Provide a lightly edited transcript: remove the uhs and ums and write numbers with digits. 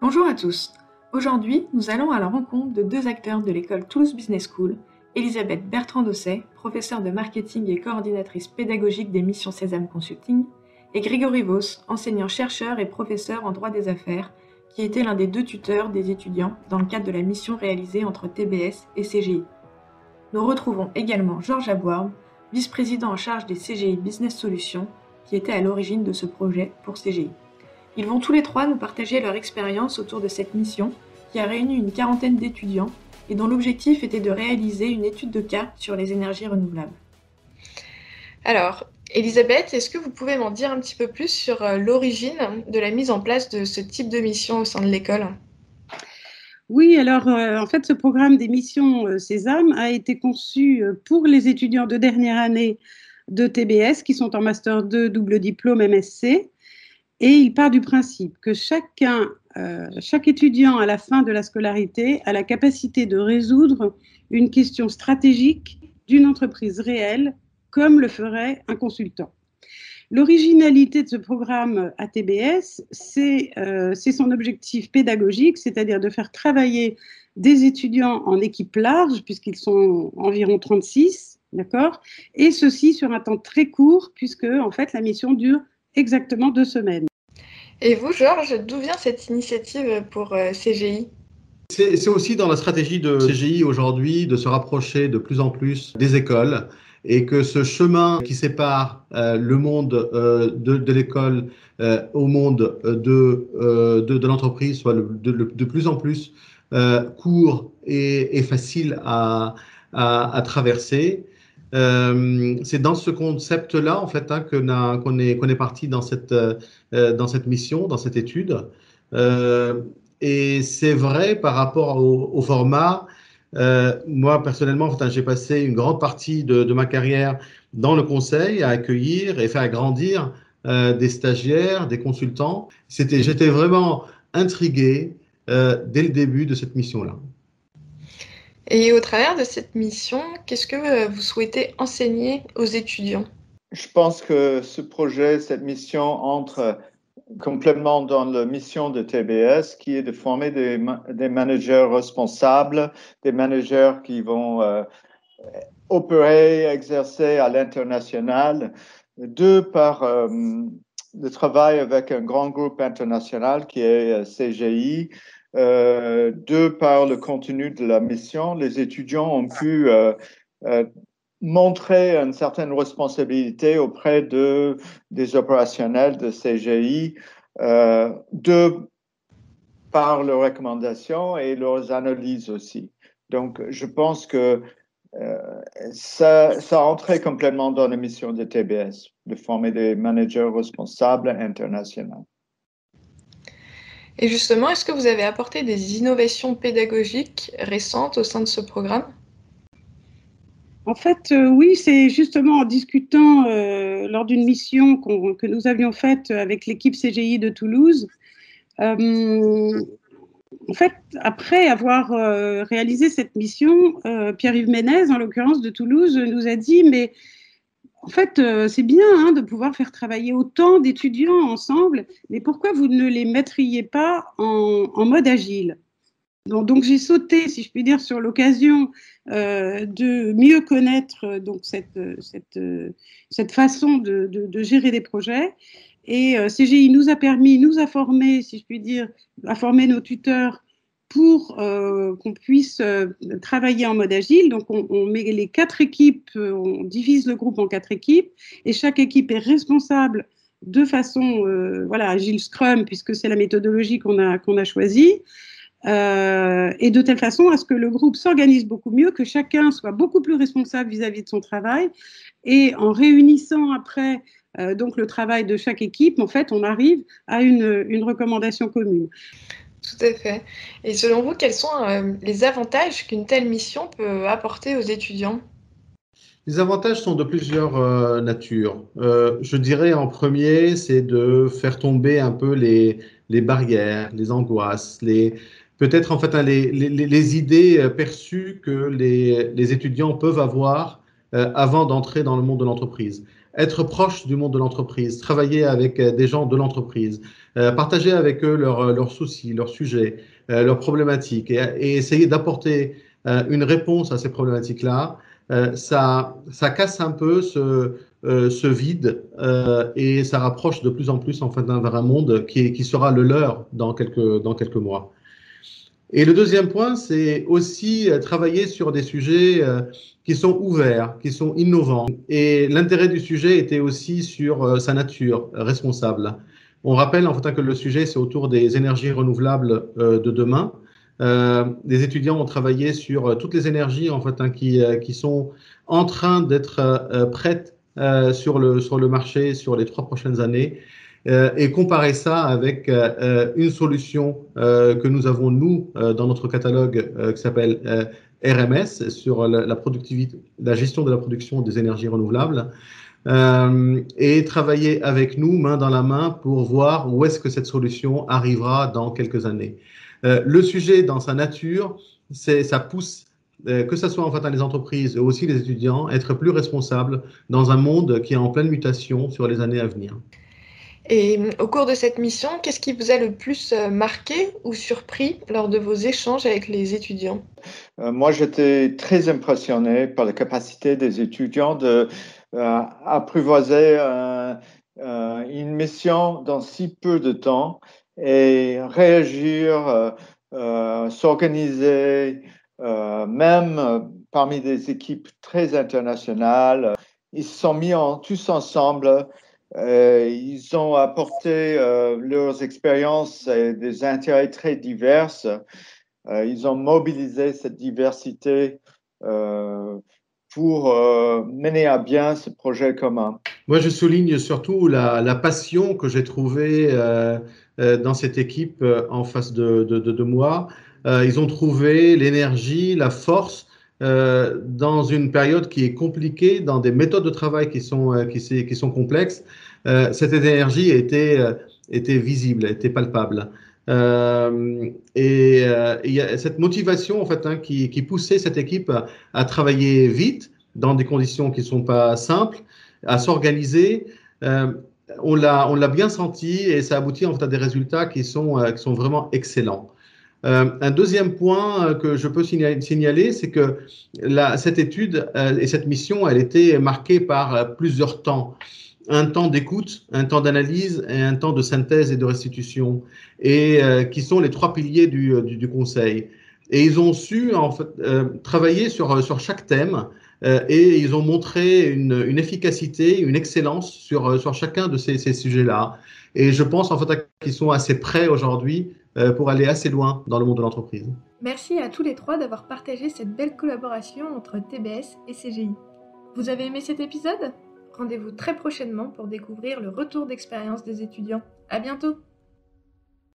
Bonjour à tous. Aujourd'hui, nous allons à la rencontre de deux acteurs de l'école Toulouse Business School, Elisabeth Bertrand-Dosset, professeure de marketing et coordinatrice pédagogique des missions Sésame Consulting, et Grégory Vos, enseignant-chercheur et professeur en droit des affaires, qui était l'un des deux tuteurs des étudiants dans le cadre de la mission réalisée entre TBS et CGI. Nous retrouvons également Georges Abouarbe, vice-président en charge des CGI Business Solutions, qui était à l'origine de ce projet pour CGI. Ils vont tous les trois nous partager leur expérience autour de cette mission qui a réuni une quarantaine d'étudiants et dont l'objectif était de réaliser une étude de cas sur les énergies renouvelables. Alors, Elisabeth, est-ce que vous pouvez m'en dire un petit peu plus sur l'origine de la mise en place de ce type de mission au sein de l'école ? Oui, alors en fait, ce programme des missions Sésame a été conçu pour les étudiants de dernière année de TBS qui sont en Master 2 double diplôme MSc. Et il part du principe que chaque étudiant à la fin de la scolarité a la capacité de résoudre une question stratégique d'une entreprise réelle, comme le ferait un consultant. L'originalité de ce programme à TBS, c'est son objectif pédagogique, c'est-à-dire de faire travailler des étudiants en équipe large, puisqu'ils sont environ 36, d'accord, et ceci sur un temps très court, puisque en fait la mission dure exactement 2 semaines. Et vous, Georges, d'où vient cette initiative pour CGI ? C'est aussi dans la stratégie de CGI aujourd'hui de se rapprocher de plus en plus des écoles et que ce chemin qui sépare le monde de l'école au monde de l'entreprise soit de plus en plus court et facile à traverser. C'est dans ce concept-là en fait qu'on est parti dans cette mission, dans cette étude. Et c'est vrai par rapport au format. Moi, personnellement, en fait, j'ai passé une grande partie de ma carrière dans le conseil, à accueillir et faire grandir des stagiaires, des consultants. J'étais vraiment intrigué dès le début de cette mission-là. Et au travers de cette mission, qu'est-ce que vous souhaitez enseigner aux étudiants ? Je pense que ce projet, cette mission entre complètement dans la mission de TBS, qui est de former des managers responsables, des managers qui vont opérer, exercer à l'international, par le travail avec un grand groupe international qui est CGI, par le contenu de la mission. Les étudiants ont pu montrer une certaine responsabilité auprès des opérationnels de CGI, par leurs recommandations et leurs analyses aussi. Donc, je pense que ça entrait complètement dans la mission de TBS, de former des managers responsables internationaux. Et justement, est-ce que vous avez apporté des innovations pédagogiques récentes au sein de ce programme ? En fait, oui, c'est justement en discutant lors d'une mission que nous avions faite avec l'équipe CGI de Toulouse. En fait, après avoir réalisé cette mission, Pierre-Yves Ménez, en l'occurrence de Toulouse, nous a dit « mais en fait, c'est bien de pouvoir faire travailler autant d'étudiants ensemble, mais pourquoi vous ne les mettriez pas en mode agile ?» Donc j'ai sauté, si je puis dire, sur l'occasion de mieux connaître donc cette façon de gérer des projets. Et CGI nous a formé, si je puis dire, a formé nos tuteurs pour qu'on puisse travailler en mode agile. Donc on met les 4 équipes, on divise le groupe en 4 équipes, et chaque équipe est responsable de façon agile Scrum, puisque c'est la méthodologie qu'on a choisie. Et de telle façon à ce que le groupe s'organise beaucoup mieux, que chacun soit beaucoup plus responsable vis-à-vis de son travail, et en réunissant après donc le travail de chaque équipe, en fait, on arrive à une recommandation commune. Tout à fait. Et selon vous, quels sont les avantages qu'une telle mission peut apporter aux étudiants ? Les avantages sont de plusieurs natures. Je dirais en premier, c'est de faire tomber un peu les barrières, les angoisses, peut-être en fait les idées perçues que les étudiants peuvent avoir avant d'entrer dans le monde de l'entreprise. être proche du monde de l'entreprise, travailler avec des gens de l'entreprise, partager avec eux leurs soucis, leurs sujets, leurs problématiques et essayer d'apporter une réponse à ces problématiques-là. Ça casse un peu ce vide et ça rapproche de plus en plus en fait, vers un monde qui sera le leur dans quelques mois. Et le deuxième point, c'est aussi travailler sur des sujets qui sont ouverts, qui sont innovants. Et l'intérêt du sujet était aussi sur sa nature responsable. On rappelle en fait que le sujet, c'est autour des énergies renouvelables de demain. Les étudiants ont travaillé sur toutes les énergies en fait qui sont en train d'être prêtes sur le marché sur les 3 prochaines années. Et comparer ça avec une solution que nous avons, nous, dans notre catalogue qui s'appelle RMS, sur la productivité, la gestion de la production des énergies renouvelables, et travailler avec nous, main dans la main, pour voir où est-ce que cette solution arrivera dans quelques années. Le sujet, dans sa nature, ça pousse que ce soit en fait dans les entreprises et aussi les étudiants, être plus responsables dans un monde qui est en pleine mutation sur les années à venir. Et au cours de cette mission, qu'est-ce qui vous a le plus marqué ou surpris lors de vos échanges avec les étudiants? Moi, j'étais très impressionné par la capacité des étudiants de apprivoiser une mission dans si peu de temps et réagir, s'organiser, même parmi des équipes très internationales. Ils se sont mis tous ensemble. Ils ont apporté leurs expériences et des intérêts très divers. Ils ont mobilisé cette diversité pour mener à bien ce projet commun. Moi, je souligne surtout la passion que j'ai trouvée dans cette équipe en face de moi. Ils ont trouvé l'énergie, la force dans une période qui est compliquée, dans des méthodes de travail qui sont complexes. Cette énergie était visible, était palpable. Et il y a cette motivation en fait qui poussait cette équipe à travailler vite dans des conditions qui ne sont pas simples, à s'organiser. On l'a bien senti et ça aboutit en fait à des résultats qui sont vraiment excellents. Un deuxième point que je peux signaler, c'est que cette étude et cette mission, elle était marquée par plusieurs temps. Un temps d'écoute, un temps d'analyse et un temps de synthèse et de restitution, et qui sont les 3 piliers du conseil. Et ils ont su en fait, travailler sur chaque thème et ils ont montré une efficacité, une excellence sur chacun de ces sujets-là. Et je pense en fait qu'ils sont assez prêts aujourd'hui pour aller assez loin dans le monde de l'entreprise. Merci à tous les 3 d'avoir partagé cette belle collaboration entre TBS et CGI. Vous avez aimé cet épisode ? Rendez-vous très prochainement pour découvrir le retour d'expérience des étudiants. À bientôt!